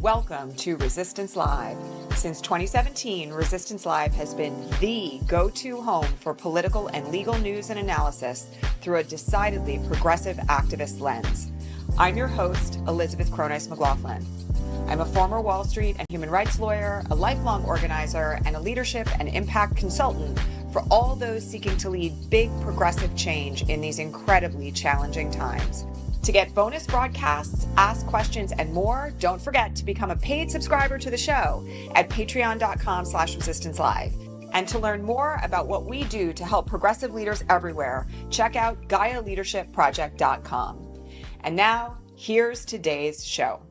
Welcome to Resistance Live. Since 2017, Resistance Live has been the go-to home for political and legal news and analysis through a decidedly progressive activist lens. I'm your host, Elizabeth Cronise McLaughlin. I'm a former Wall Street and human rights lawyer, a lifelong organizer, and a leadership and impact consultant for all those seeking to lead big progressive change in these incredibly challenging times. To get bonus broadcasts, ask questions, and more, don't forget to become a paid subscriber to the show at patreon.com/resistancelive. And to learn more about what we do to help progressive leaders everywhere, check out GaiaLeadershipProject.com. And now, here's today's show.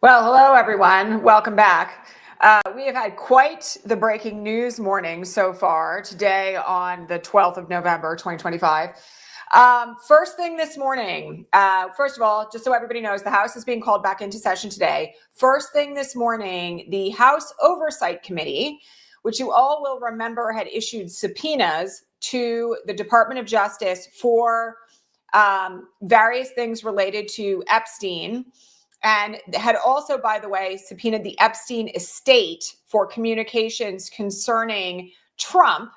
Well, hello, everyone. Welcome back. We have had quite the breaking news morning so far today on the 12th of November, 2025. First thing this morning, first of all, just so everybody knows, the House is being called back into session today. First thing this morning, the House Oversight Committee, which you all will remember had issued subpoenas to the Department of Justice for various things related to Epstein, and had also, by the way, subpoenaed the Epstein estate for communications concerning Trump,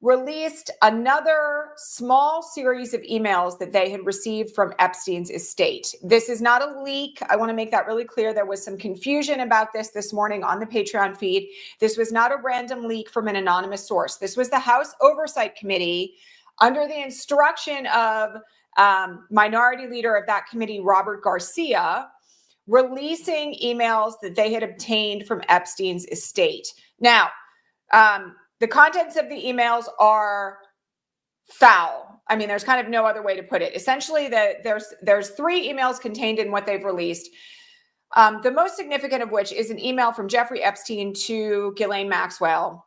released another small series of emails that they had received from Epstein's estate. This is not a leak. I want to make that really clear. There was some confusion about this morning on the Patreon feed. This was not a random leak from an anonymous source. This was the House Oversight Committee under the instruction of Minority Leader of that committee, Robert Garcia, releasing emails that they had obtained from Epstein's estate. Now, the contents of the emails are foul. I mean, there's kind of no other way to put it. Essentially, there's three emails contained in what they've released. The most significant of which is an email from Jeffrey Epstein to Ghislaine Maxwell,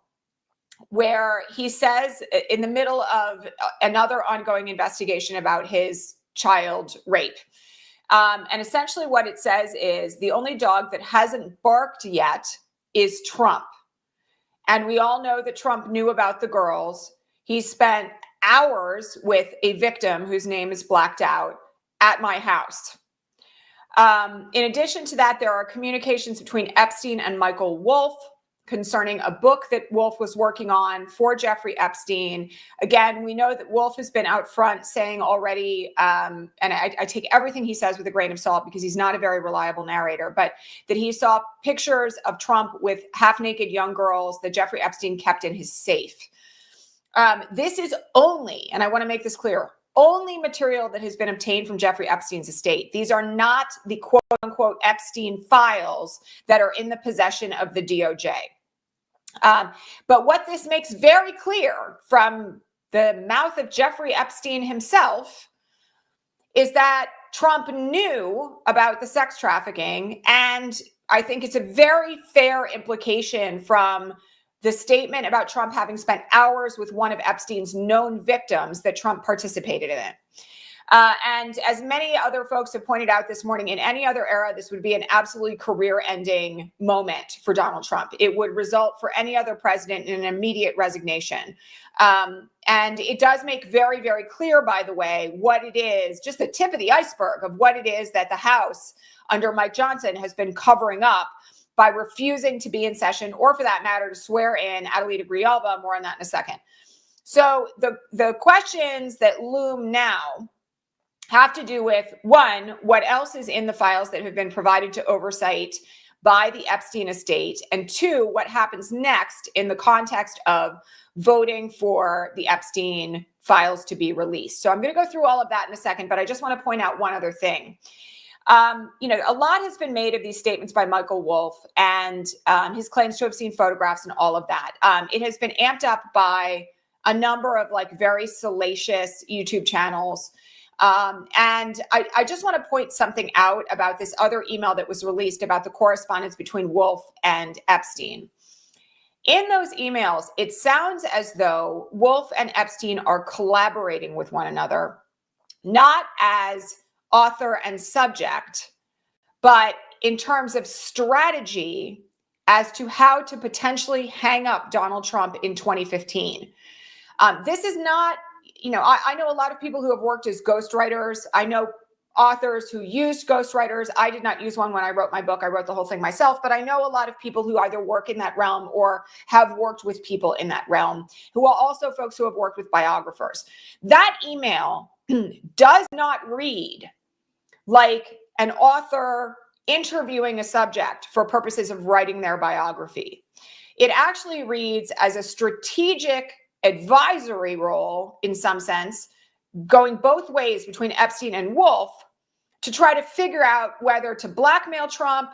where he says in the middle of another ongoing investigation about his child rape. And essentially what it says is the only dog that hasn't barked yet is Trump. And we all know that Trump knew about the girls. He spent hours with a victim whose name is blacked out at my house. In addition to that, there are communications between Epstein and Michael Wolff concerning a book that Wolff was working on for Jeffrey Epstein. Again, we know that Wolff has been out front saying already, and I take everything he says with a grain of salt because he's not a very reliable narrator, but that he saw pictures of Trump with half-naked young girls that Jeffrey Epstein kept in his safe. This is only, and I want to make this clear, only material that has been obtained from Jeffrey Epstein's estate. These are not the quote-unquote Epstein files that are in the possession of the DOJ. But what this makes very clear from the mouth of Jeffrey Epstein himself is that Trump knew about the sex trafficking. And I think it's a very fair implication from the statement about Trump having spent hours with one of Epstein's known victims that Trump participated in it. And as many other folks have pointed out this morning, in any other era, this would be an absolutely career-ending moment for Donald Trump. It would result for any other president in an immediate resignation. And it does make very, very clear, by the way, what it is, just the tip of the iceberg of what it is that the House under Mike Johnson has been covering up by refusing to be in session, or for that matter, to swear in Adelita Grijalva. More on that in a second. So the questions that loom now have to do with, one, what else is in the files that have been provided to oversight by the Epstein estate, and two, what happens next in the context of voting for the Epstein files to be released. So I'm going to go through all of that in a second, but I just want to point out one other thing. A lot has been made of these statements by Michael Wolff and his claims to have seen photographs and all of that. It has been amped up by a number of very salacious YouTube channels. And I just want to point something out about this other email that was released about the correspondence between Wolff and Epstein. In those emails, it sounds as though Wolff and Epstein are collaborating with one another, not as author and subject, but in terms of strategy as to how to potentially hang up Donald Trump in 2015. This is not, I know a lot of people who have worked as ghostwriters. I know authors who used ghostwriters. I did not use one when I wrote my book. I wrote the whole thing myself, but I know a lot of people who either work in that realm or have worked with people in that realm, who are also folks who have worked with biographers. That email does not read like an author interviewing a subject for purposes of writing their biography. It actually reads as a strategic advisory role, in some sense, going both ways between Epstein and Wolf to try to figure out whether to blackmail Trump,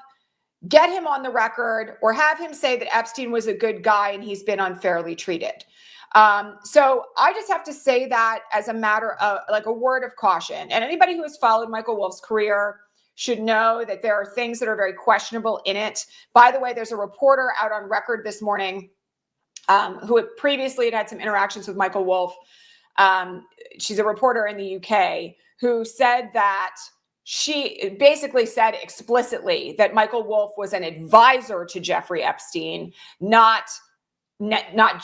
get him on the record, or have him say that Epstein was a good guy and he's been unfairly treated. So I just have to say that as a matter of like a word of caution. And anybody who has followed Michael Wolff's career should know that there are things that are very questionable in it. By the way, there's a reporter out on record this morning who had previously had some interactions with Michael Wolff. She's a reporter in the UK who said that she basically said explicitly that Michael Wolff was an advisor to Jeffrey Epstein, not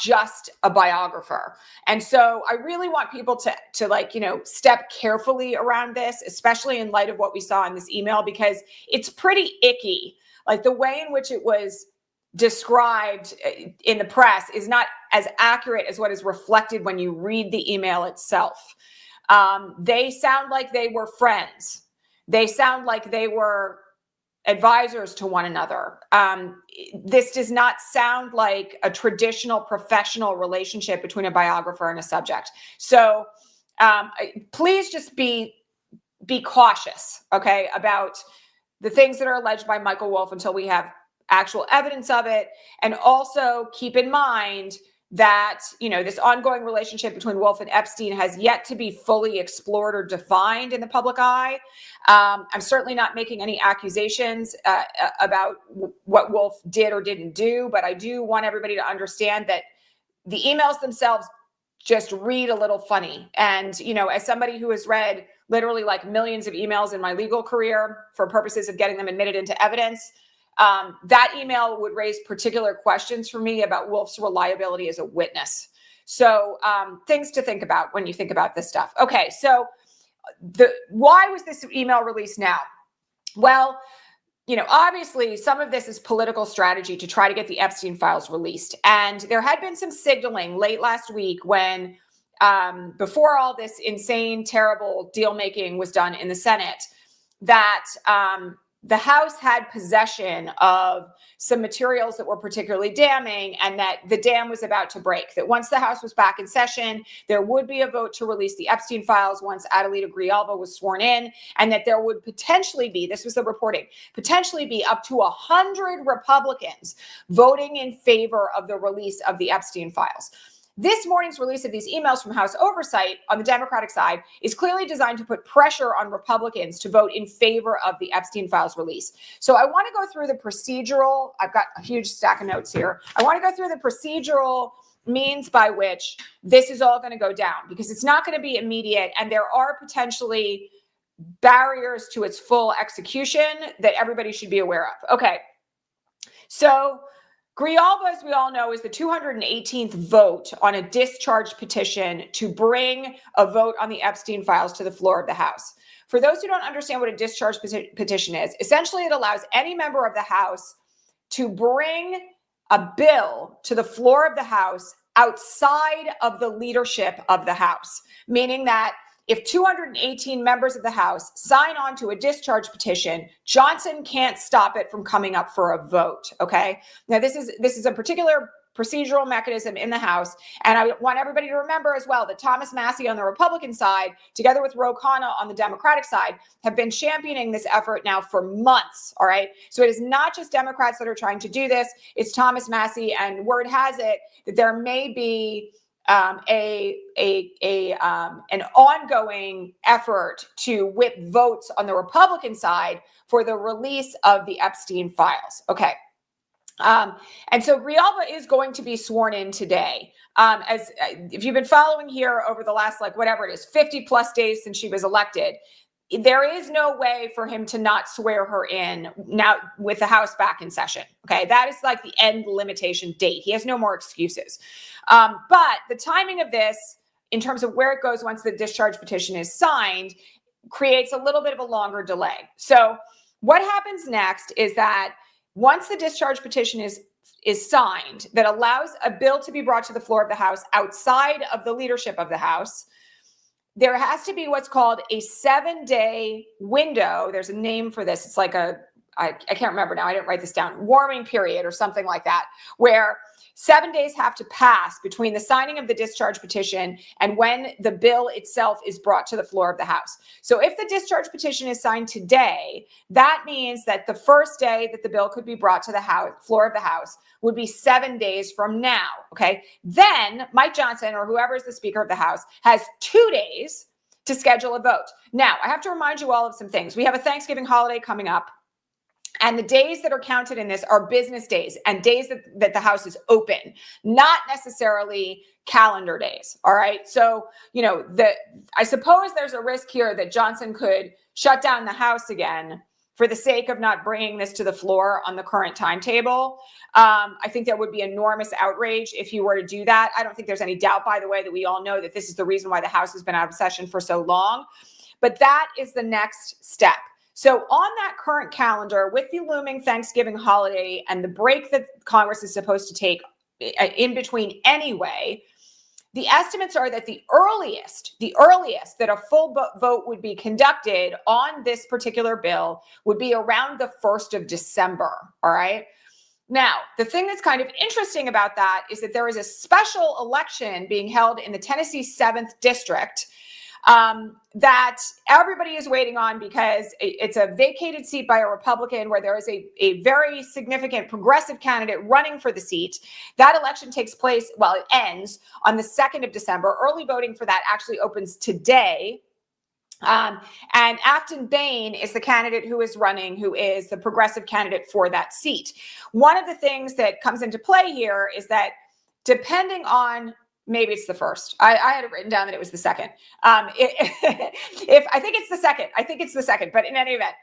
just a biographer. And so I really want people to like, step carefully around this, especially in light of what we saw in this email, because it's pretty icky. Like the way in which it was described in the press is not as accurate as what is reflected when you read the email itself. They sound like they were friends. They sound like they were advisors to one another. This does not sound like a traditional professional relationship between a biographer and a subject. So please just be cautious, okay, about the things that are alleged by Michael Wolff until we have actual evidence of it. And also keep in mind that, this ongoing relationship between Wolff and Epstein has yet to be fully explored or defined in the public eye. I'm certainly not making any accusations about what Wolff did or didn't do, but I do want everybody to understand that the emails themselves just read a little funny. And, as somebody who has read literally like millions of emails in my legal career for purposes of getting them admitted into evidence, that email would raise particular questions for me about Wolff's reliability as a witness. So things to think about when you think about this stuff. Okay, so why was this email released now? Well, obviously some of this is political strategy to try to get the Epstein files released. And there had been some signaling late last week when, before all this insane, terrible deal making was done in the Senate, that the House had possession of some materials that were particularly damning, and that the dam was about to break. That once the House was back in session, there would be a vote to release the Epstein files once Adelita Grijalva was sworn in, and that there would potentially be, this was the reporting, potentially be up to 100 Republicans voting in favor of the release of the Epstein files. This morning's release of these emails from House Oversight on the Democratic side is clearly designed to put pressure on Republicans to vote in favor of the Epstein files release. So I want to go through the procedural, I've got a huge stack of notes here. I want to go through the procedural means by which this is all going to go down, because it's not going to be immediate, and there are potentially barriers to its full execution that everybody should be aware of. Okay, so Grijalva, as we all know, is the 218th vote on a discharge petition to bring a vote on the Epstein files to the floor of the House. For those who don't understand what a discharge petition is, essentially it allows any member of the House to bring a bill to the floor of the House outside of the leadership of the House, meaning that if 218 members of the House sign on to a discharge petition, Johnson can't stop it from coming up for a vote, okay? Now, this is a particular procedural mechanism in the House, and I want everybody to remember as well that Thomas Massie on the Republican side, together with Ro Khanna on the Democratic side, have been championing this effort now for months, all right? So it is not just Democrats that are trying to do this, it's Thomas Massie, and word has it that there may be an ongoing effort to whip votes on the Republican side for the release of the Epstein files. Okay. And so Grijalva is going to be sworn in today. If you've been following here over the last, 50 plus days since she was elected, there is no way for him to not swear her in now with the House back in session. Okay, that is like the end limitation date. He has no more excuses. But the timing of this, in terms of where it goes once the discharge petition is signed, creates a little bit of a longer delay. So what happens next is that once the discharge petition is signed that allows a bill to be brought to the floor of the House outside of the leadership of the House, there has to be what's called a 7-day window. There's a name for this. It's like I can't remember now. I didn't write this down. Warming period or something like that, where 7 days have to pass between the signing of the discharge petition and when the bill itself is brought to the floor of the House. So if the discharge petition is signed today, that means that the first day that the bill could be brought to the floor of the House would be 7 days from now, okay? Then Mike Johnson or whoever is the Speaker of the House has 2 days to schedule a vote. Now, I have to remind you all of some things. We have a Thanksgiving holiday coming up. And the days that are counted in this are business days and days that the House is open, not necessarily calendar days. All right. So, I suppose there's a risk here that Johnson could shut down the House again for the sake of not bringing this to the floor on the current timetable. I think there would be enormous outrage if you were to do that. I don't think there's any doubt, by the way, that we all know that this is the reason why the House has been out of session for so long. But that is the next step. So on that current calendar, with the looming Thanksgiving holiday and the break that Congress is supposed to take in between anyway, the estimates are that the earliest that a full vote would be conducted on this particular bill would be around the 1st of December, all right? Now, the thing that's kind of interesting about that is that there is a special election being held in the Tennessee 7th District that everybody is waiting on because it's a vacated seat by a Republican where there is a very significant progressive candidate running for the seat. That election takes place, it ends on the 2nd of December. Early voting for that actually opens today. And Afton Bain is the candidate who is running, who is the progressive candidate for that seat. One of the things that comes into play here is that depending on maybe it's the first. I had it written down that it was the second. If I think it's the second. But in any event,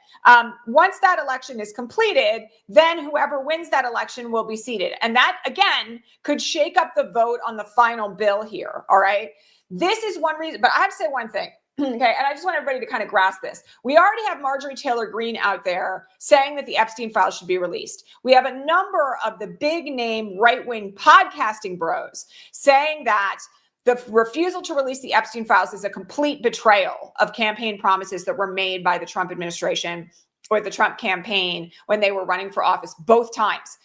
once that election is completed, then whoever wins that election will be seated, and that again could shake up the vote on the final bill here. All right, this is one reason. But I have to say one thing. Okay, and I just want everybody to kind of grasp this. We already have Marjorie Taylor Greene out there saying that the Epstein files should be released. We have a number of the big name right-wing podcasting bros saying that the refusal to release the Epstein files is a complete betrayal of campaign promises that were made by the Trump administration or the Trump campaign when they were running for office both times.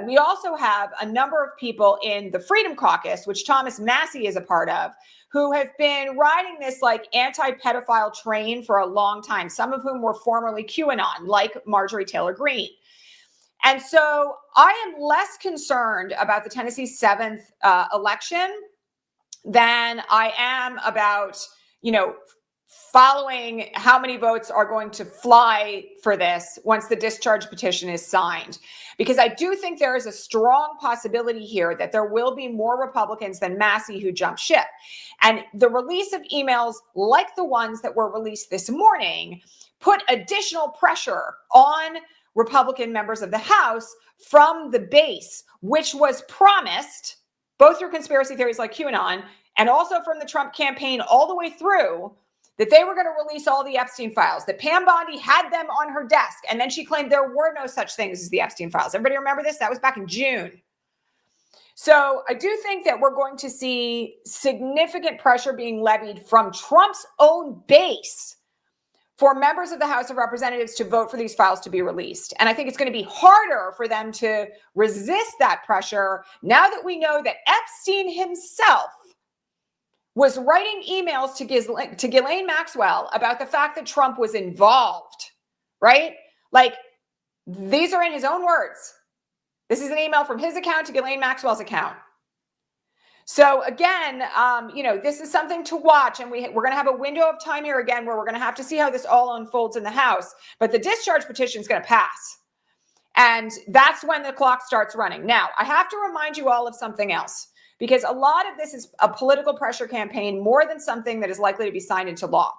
We also have a number of people in the Freedom Caucus, which Thomas Massie is a part of, who have been riding this like anti-pedophile train for a long time, some of whom were formerly QAnon, like Marjorie Taylor Greene. And so I am less concerned about the Tennessee 7th election than I am about, following how many votes are going to fly for this once the discharge petition is signed. Because I do think there is a strong possibility here that there will be more Republicans than Massie who jump ship. And the release of emails like the ones that were released this morning put additional pressure on Republican members of the House from the base, which was promised both through conspiracy theories like QAnon and also from the Trump campaign all the way through, that they were going to release all the Epstein files, that Pam Bondi had them on her desk. And then she claimed there were no such things as the Epstein files. Everybody remember this? That was back in June. So I do think that we're going to see significant pressure being levied from Trump's own base for members of the House of Representatives to vote for these files to be released. And I think it's going to be harder for them to resist that pressure now that we know that Epstein himself was writing emails to Ghislaine Maxwell about the fact that Trump was involved, right? Like, these are in his own words. This is an email from his account to Ghislaine Maxwell's account. So again, this is something to watch, and we're going to have a window of time here again where we're going to have to see how this all unfolds in the House. But the discharge petition is going to pass, and that's when the clock starts running. Now, I have to remind you all of something else, because a lot of this is a political pressure campaign more than something that is likely to be signed into law.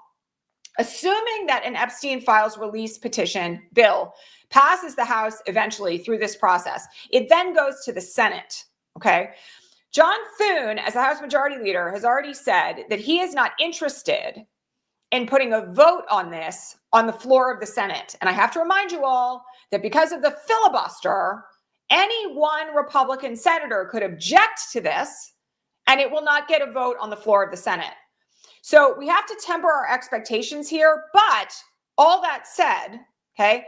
Assuming that an Epstein files release petition bill passes the House eventually through this process, it then goes to the Senate, okay? John Thune, as the House Majority Leader, has already said that he is not interested in putting a vote on this on the floor of the Senate. And I have to remind you all that because of the filibuster, any one Republican senator could object to this, and it will not get a vote on the floor of the Senate. So we have to temper our expectations here. But all that said, okay,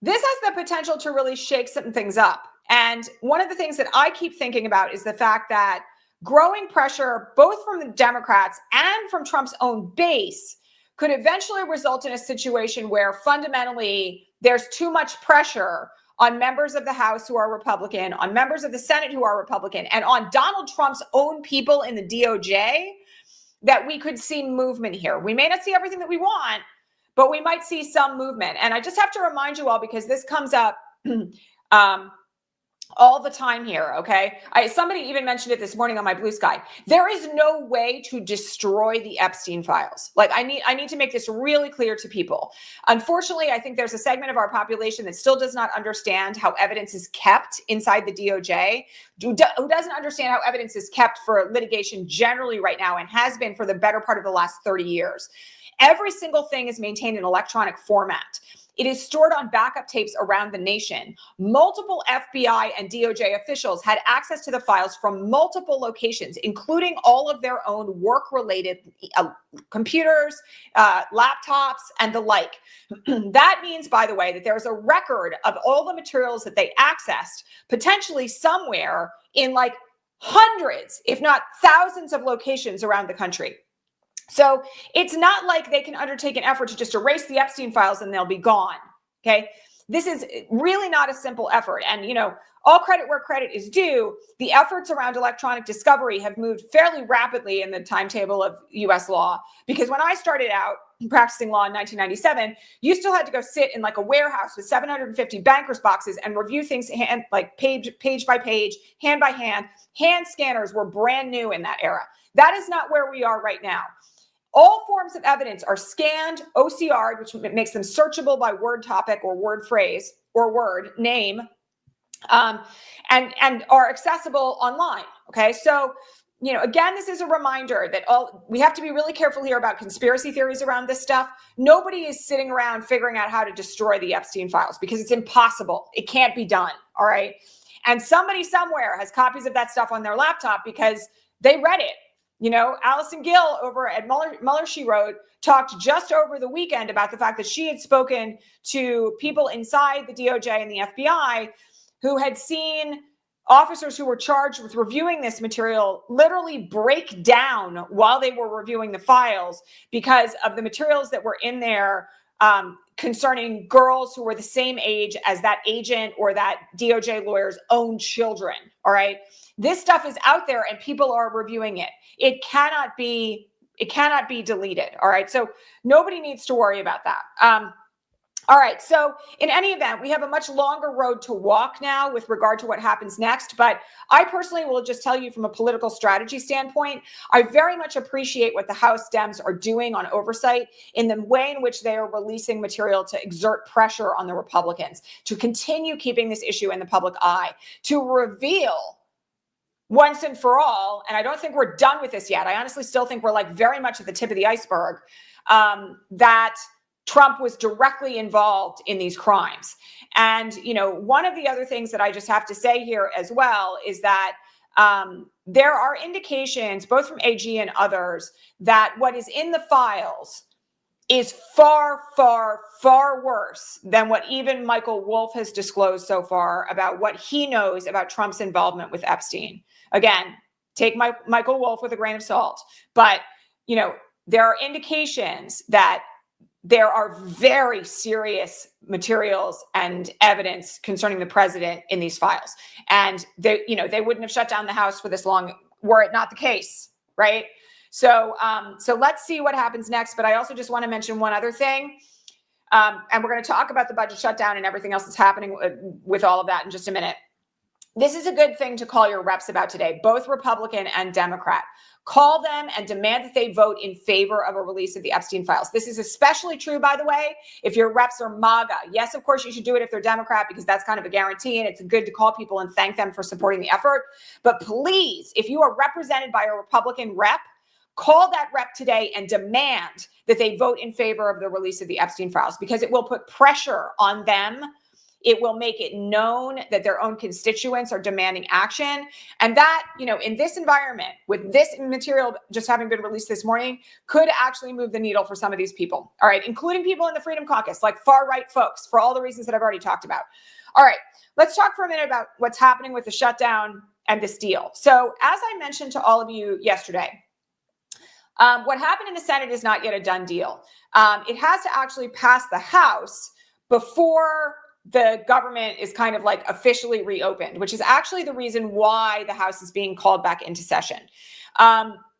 this has the potential to really shake some things up. And one of the things that I keep thinking about is the fact that growing pressure, both from the Democrats and from Trump's own base, could eventually result in a situation where fundamentally there's too much pressure on members of the House who are Republican, on members of the Senate who are Republican, and on Donald Trump's own people in the DOJ, that we could see movement here. We may not see everything that we want, but we might see some movement. And I just have to remind you all, because this comes up all the time here, okay? Somebody even mentioned it this morning on my Blue Sky. There is no way to destroy the Epstein files. Like, I need to make this really clear to people. Unfortunately, I think there's a segment of our population that still does not understand how evidence is kept inside the DOJ, who doesn't understand how evidence is kept for litigation generally right now and has been for the better part of the last 30 years. Every single thing is maintained in electronic format. It is stored on backup tapes around the nation. Multiple FBI and DOJ officials had access to the files from multiple locations, including all of their own work-related computers, laptops, and the like. That means, by the way, that there's a record of all the materials that they accessed, potentially somewhere in like hundreds, if not thousands of locations around the country. So it's not like they can undertake an effort to just erase the Epstein files and they'll be gone, okay? This is really not a simple effort. And, you know, all credit where credit is due, the efforts around electronic discovery have moved fairly rapidly in the timetable of U.S. law. Because when I started out practicing law in 1997, you still had to go sit in like a warehouse with 750 banker's boxes and review things like page by page, hand by hand. Hand scanners were brand new in that era. That is not where we are right now. All forms of evidence are scanned, OCR'd, which makes them searchable by word topic or word phrase or word name, and are accessible online. Okay, so, you know, again, this is a reminder that we have to be really careful here about conspiracy theories around this stuff. Nobody is sitting around figuring out how to destroy the Epstein files because it's impossible. It can't be done. All right, and somebody somewhere has copies of that stuff on their laptop because they read it. You know, Allison Gill over at Mueller, She Wrote, talked just over the weekend about the fact that she had spoken to people inside the DOJ and the FBI who had seen officers who were charged with reviewing this material literally break down while they were reviewing the files because of the materials that were in there concerning girls who were the same age as that agent or that DOJ lawyer's own children. All right. This stuff is out there and people are reviewing it. It cannot be deleted. All right. So nobody needs to worry about that. All right. So in any event, we have a much longer road to walk now with regard to what happens next. But I personally will just tell you from a political strategy standpoint, I very much appreciate what the House Dems are doing on oversight in the way in which they are releasing material to exert pressure on the Republicans, to continue keeping this issue in the public eye, to reveal once and for all, and I don't think we're done with this yet. I honestly still think we're like very much at the tip of the iceberg, that Trump was directly involved in these crimes. And, you know, one of the other things that I just have to say here as well is that there are indications, both from AG and others, that what is in the files is far, far, far worse than what even Michael Wolff has disclosed so far about what he knows about Trump's involvement with Epstein. Again, take Michael Wolff with a grain of salt. But, you know, there are indications that there are very serious materials and evidence concerning the president in these files. And they wouldn't have shut down the House for this long were it not the case, right? So let's see what happens next. But I also just want to mention one other thing. And we're going to talk about the budget shutdown and everything else that's happening with all of that in just a minute. This is a good thing to call your reps about today, both Republican and Democrat. Call them and demand that they vote in favor of a release of the Epstein files. This is especially true, by the way, if your reps are MAGA. Yes, of course, you should do it if they're Democrat because that's kind of a guarantee, and it's good to call people and thank them for supporting the effort. But please, if you are represented by a Republican rep, call that rep today and demand that they vote in favor of the release of the Epstein files, because it will put pressure on them. It will make it known that their own constituents are demanding action. And that, in this environment, with this material just having been released this morning, could actually move the needle for some of these people. All right, including people in the Freedom Caucus, like far-right folks, for all the reasons that I've already talked about. All right, let's talk for a minute about what's happening with the shutdown and this deal. So as I mentioned to all of you yesterday, what happened in the Senate is not yet a done deal. It has to actually pass the House before the government is kind of like officially reopened, which is actually the reason why the House is being called back into session.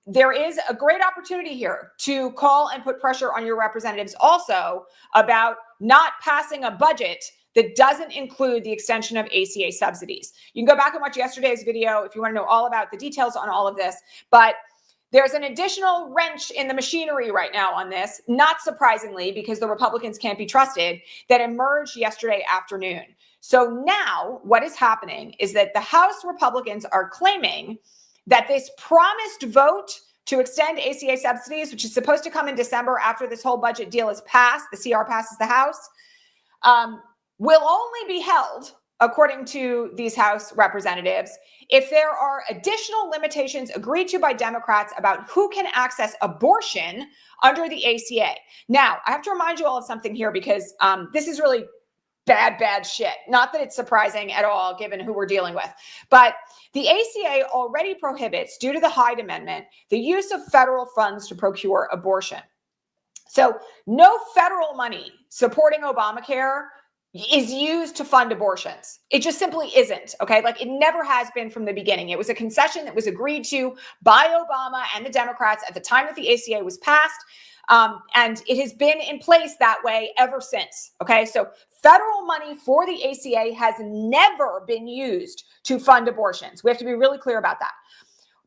There is a great opportunity here to call and put pressure on your representatives also about not passing a budget that doesn't include the extension of ACA subsidies. You can go back and watch yesterday's video if you want to know all about the details on all of this, but there's an additional wrench in the machinery right now on this, not surprisingly, because the Republicans can't be trusted, that emerged yesterday afternoon. So now what is happening is that the House Republicans are claiming that this promised vote to extend ACA subsidies, which is supposed to come in December after this whole budget deal is passed, the CR passes the House, will only be held, according to these House representatives, if there are additional limitations agreed to by Democrats about who can access abortion under the ACA. Now, I have to remind you all of something here, because this is really bad shit. Not that it's surprising at all, given who we're dealing with. But the ACA already prohibits, due to the Hyde Amendment, the use of federal funds to procure abortion. So no federal money supporting Obamacare is used to fund abortions. It just simply isn't, okay? Like, it never has been from the beginning. It was a concession that was agreed to by Obama and the Democrats at the time that the ACA was passed, and it has been in place that way ever since, okay? So federal money for the ACA has never been used to fund abortions. We have to be really clear about that.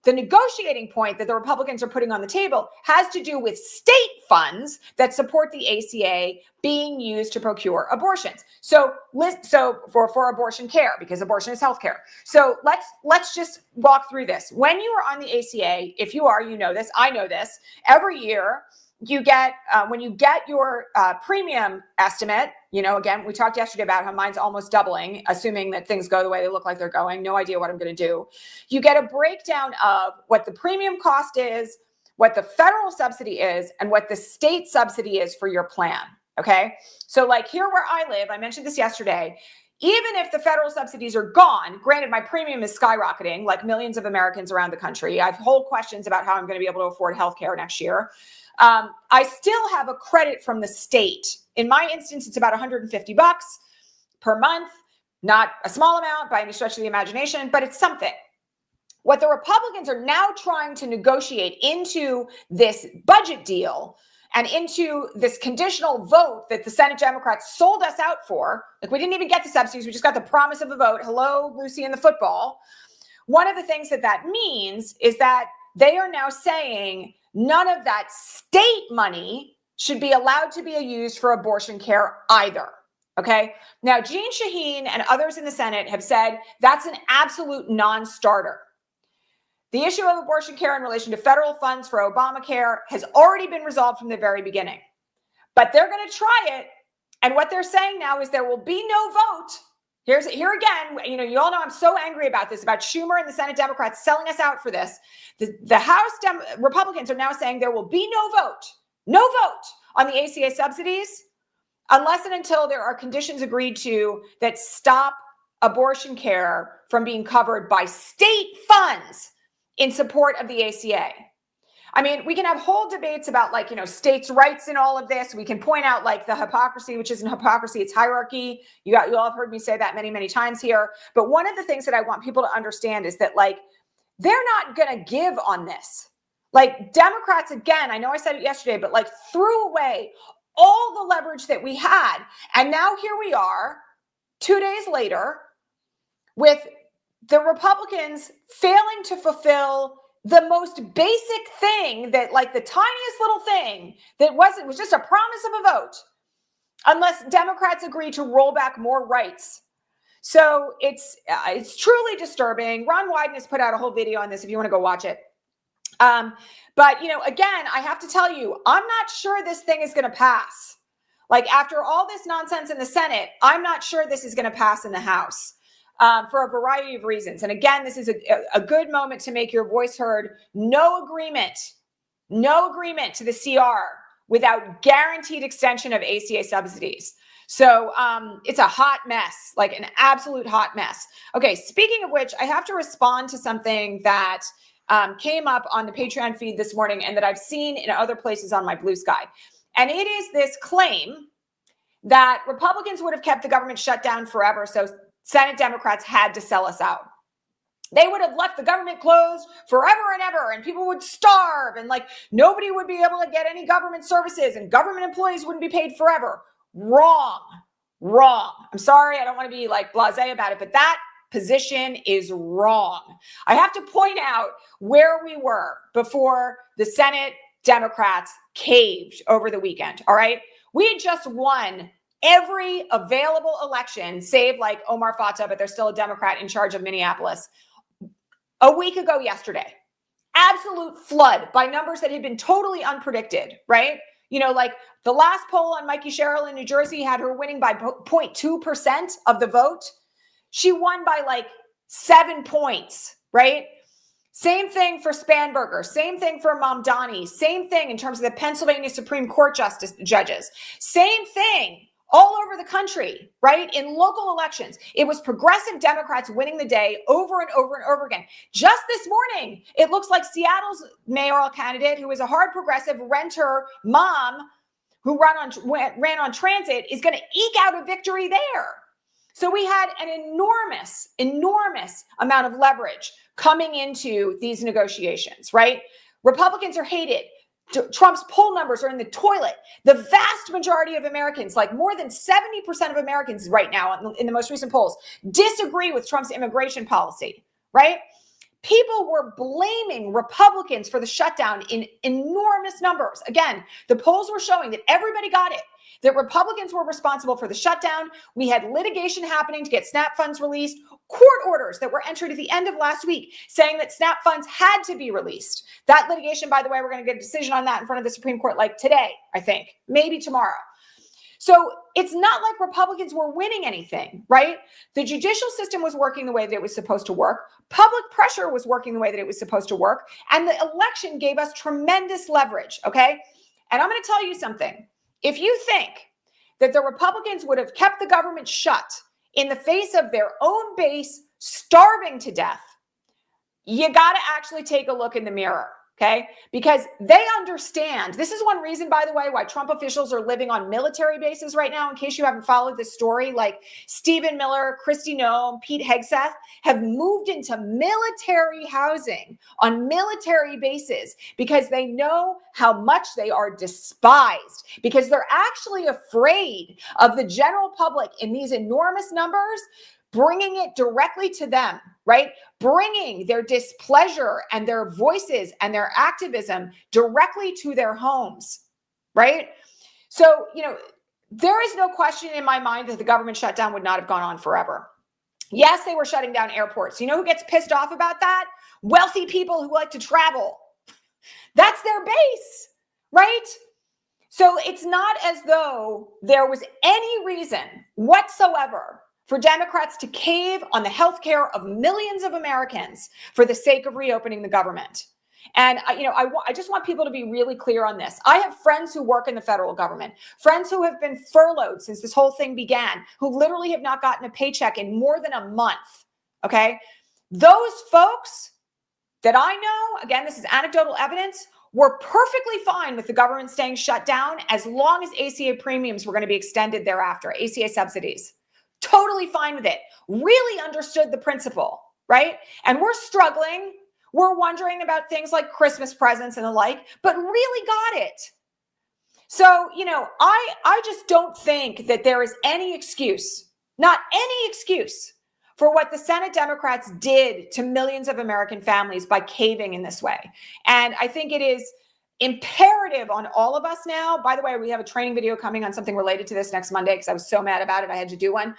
The negotiating point that the Republicans are putting on the table has to do with state funds that support the ACA being used to procure abortions. So for abortion care, because abortion is health care. So let's just walk through this. When you are on the ACA, if you are, you know this, I know this, every year you get, when you get your premium estimate, again, we talked yesterday about how mine's almost doubling, assuming that things go the way they look like they're going. No idea what I'm going to do. You get a breakdown of what the premium cost is, what the federal subsidy is, and what the state subsidy is for your plan. Okay. So like here where I live, I mentioned this yesterday, even if the federal subsidies are gone, granted, my premium is skyrocketing like millions of Americans around the country. I have whole questions about how I'm going to be able to afford healthcare next year. I still have a credit from the state. In my instance, it's about $150 per month, not a small amount by any stretch of the imagination, but it's something. What the Republicans are now trying to negotiate into this budget deal and into this conditional vote that the Senate Democrats sold us out for, like we didn't even get the subsidies, we just got the promise of a vote. Hello, Lucy and the football. One of the things that means is that they are now saying none of that state money should be allowed to be used for abortion care either. Okay. Now, Jeanne Shaheen and others in the Senate have said that's an absolute non-starter. The issue of abortion care in relation to federal funds for Obamacare has already been resolved from the very beginning. But they're going to try it. And what they're saying now is there will be no vote. Here again, you all know I'm so angry about this, about Schumer and the Senate Democrats selling us out for this. The House Republicans are now saying there will be no vote on the ACA subsidies unless and until there are conditions agreed to that stop abortion care from being covered by state funds in support of the ACA. I mean, we can have whole debates about states' rights in all of this. We can point out the hypocrisy, which isn't hypocrisy, it's hierarchy. You all have heard me say that many, many times here. But one of the things that I want people to understand is that they're not going to give on this. Democrats, again, I know I said it yesterday, but threw away all the leverage that we had. And now here we are 2 days later with the Republicans failing to fulfill the most basic thing that the tiniest little thing that was just a promise of a vote, unless Democrats agree to roll back more rights. So it's truly disturbing. Ron Wyden has put out a whole video on this if you want to go watch it. But, again, I have to tell you, I'm not sure this thing is going to pass. Like, after all this nonsense in the Senate, I'm not sure this is going to pass in the House for a variety of reasons. And again, this is a good moment to make your voice heard. No agreement to the CR without guaranteed extension of ACA subsidies. So it's a hot mess, like an absolute hot mess. Okay, speaking of which, I have to respond to something that came up on the Patreon feed this morning and that I've seen in other places on my Blue Sky. And it is this claim that Republicans would have kept the government shut down forever, so Senate Democrats had to sell us out. They would have left the government closed forever and ever, and people would starve, and like nobody would be able to get any government services, and government employees wouldn't be paid forever. Wrong. I'm sorry, I don't want to be like blasé about it, but that position is wrong. I have to point out where we were before the Senate Democrats caved over the weekend. All right. We had just won every available election, save like Omar Fatah, but there's still a Democrat in charge of Minneapolis, a week ago yesterday. Absolute flood by numbers that had been totally unpredicted, right? Like the last poll on Mikey Sherrill in New Jersey had her winning by 0.2% of the vote. She won by like 7 points, right? Same thing for Spanberger, same thing for Mamdani, same thing in terms of the Pennsylvania Supreme Court judges, same thing all over the country, right? In local elections, it was progressive Democrats winning the day over and over and over again. Just this morning, it looks like Seattle's mayoral candidate, who is a hard progressive renter mom who ran on transit, is going to eke out a victory there. So we had an enormous amount of leverage coming into these negotiations, right? Republicans are hated. Trump's poll numbers are in the toilet. The vast majority of Americans, like more than 70% of Americans right now in the most recent polls, disagree with Trump's immigration policy, right? People were blaming Republicans for the shutdown in enormous numbers. Again, the polls were showing that everybody got it, that Republicans were responsible for the shutdown. We had litigation happening to get SNAP funds released, court orders that were entered at the end of last week saying that SNAP funds had to be released. That litigation, by the way, we're going to get a decision on that in front of the Supreme Court like today, I think, maybe tomorrow. So it's not like Republicans were winning anything, right? The judicial system was working the way that it was supposed to work. Public pressure was working the way that it was supposed to work. And the election gave us tremendous leverage, okay? And I'm going to tell you something. If you think that the Republicans would have kept the government shut in the face of their own base starving to death, you got to actually take a look in the mirror, okay? Because they understand. This is one reason, by the way, why Trump officials are living on military bases right now. In case you haven't followed this story, like Stephen Miller, Kristi Noem, Pete Hegseth have moved into military housing on military bases because they know how much they are despised, because they're actually afraid of the general public in these enormous numbers bringing it directly to them, right? Bringing their displeasure and their voices and their activism directly to their homes, right? So, there is no question in my mind that the government shutdown would not have gone on forever. Yes, they were shutting down airports. You know who gets pissed off about that? Wealthy people who like to travel. That's their base, right? So it's not as though there was any reason whatsoever for Democrats to cave on the health care of millions of Americans for the sake of reopening the government. And, I just want people to be really clear on this. I have friends who work in the federal government, friends who have been furloughed since this whole thing began, who literally have not gotten a paycheck in more than a month, okay? Those folks that I know, again, this is anecdotal evidence, were perfectly fine with the government staying shut down as long as ACA premiums were going to be extended thereafter, ACA subsidies. Totally fine with it. Really understood the principle, right? And we're struggling. We're wondering about things like Christmas presents and the like, but really got it. So, I just don't think that there is any excuse, not any excuse, for what the Senate Democrats did to millions of American families by caving in this way. And I think it is imperative on all of us now. By the way, we have a training video coming on something related to this next Monday because I was so mad about it. I had to do one.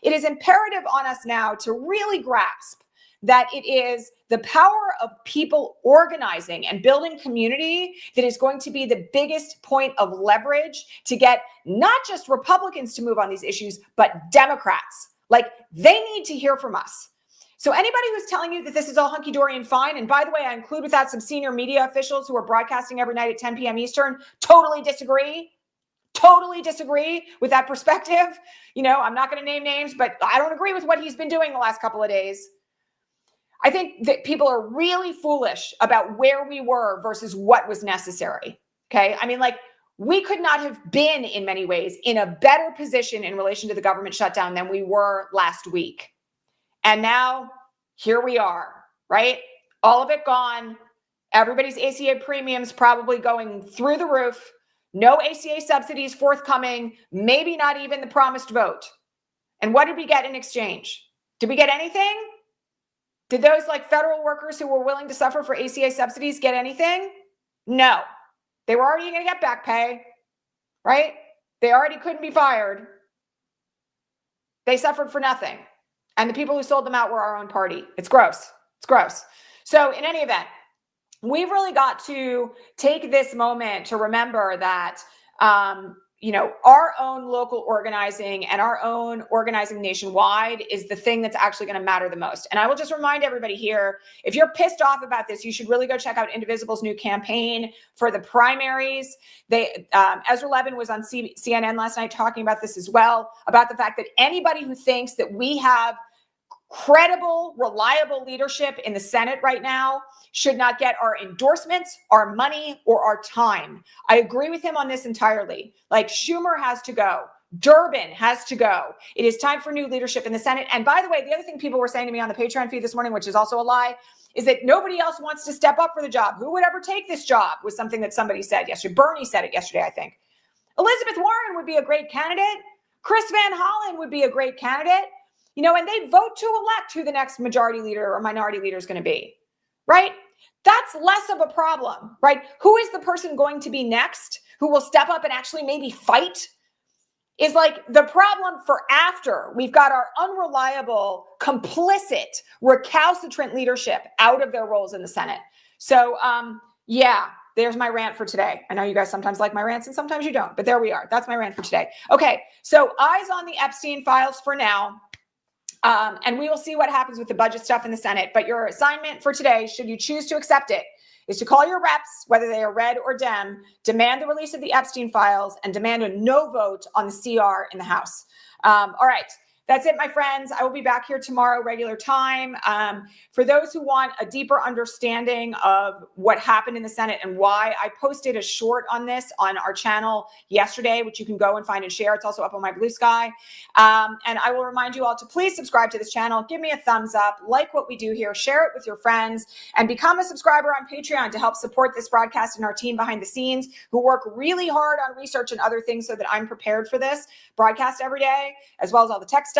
It is imperative on us now to really grasp that it is the power of people organizing and building community that is going to be the biggest point of leverage to get not just Republicans to move on these issues, but Democrats. Like, they need to hear from us. So anybody who's telling you that this is all hunky-dory and fine, and by the way, I include with that some senior media officials who are broadcasting every night at 10 p.m. Eastern, totally disagree with that perspective. You know, I'm not going to name names, but I don't agree with what he's been doing the last couple of days. I think that people are really foolish about where we were versus what was necessary. Okay. I mean, like, we could not have been in many ways in a better position in relation to the government shutdown than we were last week. And now here we are, right? All of it gone. Everybody's ACA premiums probably going through the roof. No ACA subsidies forthcoming, maybe not even the promised vote. And what did we get in exchange? Did we get anything? Did those like federal workers who were willing to suffer for ACA subsidies get anything? No. They were already going to get back pay, right? They already couldn't be fired. They suffered for nothing. And the people who sold them out were our own party. It's gross. It's gross. So in any event, we've really got to take this moment to remember that, you know, our own local organizing and our own organizing nationwide is the thing that's actually going to matter the most. And I will just remind everybody here, if you're pissed off about this, you should really go check out Indivisible's new campaign for the primaries. Ezra Levin was on CNN last night talking about this as well, about the fact that anybody who thinks that we have credible, reliable leadership in the Senate right now should not get our endorsements, our money, or our time. I agree with him on this entirely. Like, Schumer has to go. Durbin has to go. It is time for new leadership in the Senate. And by the way, the other thing people were saying to me on the Patreon feed this morning, which is also a lie, is that nobody else wants to step up for the job. Who would ever take this job? Was something that somebody said yesterday. Bernie said it yesterday, I think. Elizabeth Warren would be a great candidate. Chris Van Hollen would be a great candidate. You know, and they vote to elect who the next majority leader or minority leader is going to be, right? That's less of a problem, right? Who is the person going to be next who will step up and actually maybe fight is like the problem for after we've got our unreliable, complicit, recalcitrant leadership out of their roles in the Senate. So, yeah, there's my rant for today. I know you guys sometimes like my rants and sometimes you don't, but there we are. That's my rant for today. Okay, so eyes on the Epstein files for now. And we will see what happens with the budget stuff in the Senate. But your assignment for today, should you choose to accept it, is to call your reps, whether they are red or Dem, demand the release of the Epstein files, and demand a no vote on the CR in the House. All right. That's it, my friends. I will be back here tomorrow, regular time. For those who want a deeper understanding of what happened in the Senate and why, I posted a short on this on our channel yesterday, which you can go and find and share. It's also up on my Blue Sky. And I will remind you all to please subscribe to this channel. Give me a thumbs up, like what we do here, share it with your friends, and become a subscriber on Patreon to help support this broadcast and our team behind the scenes who work really hard on research and other things so that I'm prepared for this broadcast every day, as well as all the tech stuff.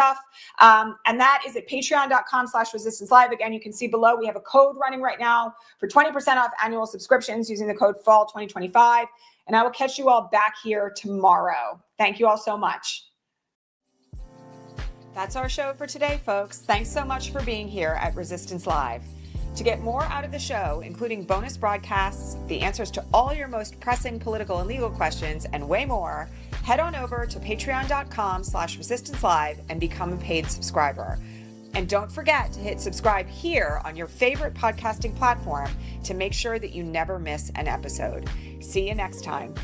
And that is at patreon.com/resistancelive. Again, you can see below, we have a code running right now for 20% off annual subscriptions using the code FALL2025. And I will catch you all back here tomorrow. Thank you all so much. That's our show for today, folks. Thanks so much for being here at Resistance Live. To get more out of the show, including bonus broadcasts, the answers to all your most pressing political and legal questions, and way more, head on over to patreon.com/resistancelive and become a paid subscriber. And don't forget to hit subscribe here on your favorite podcasting platform to make sure that you never miss an episode. See you next time.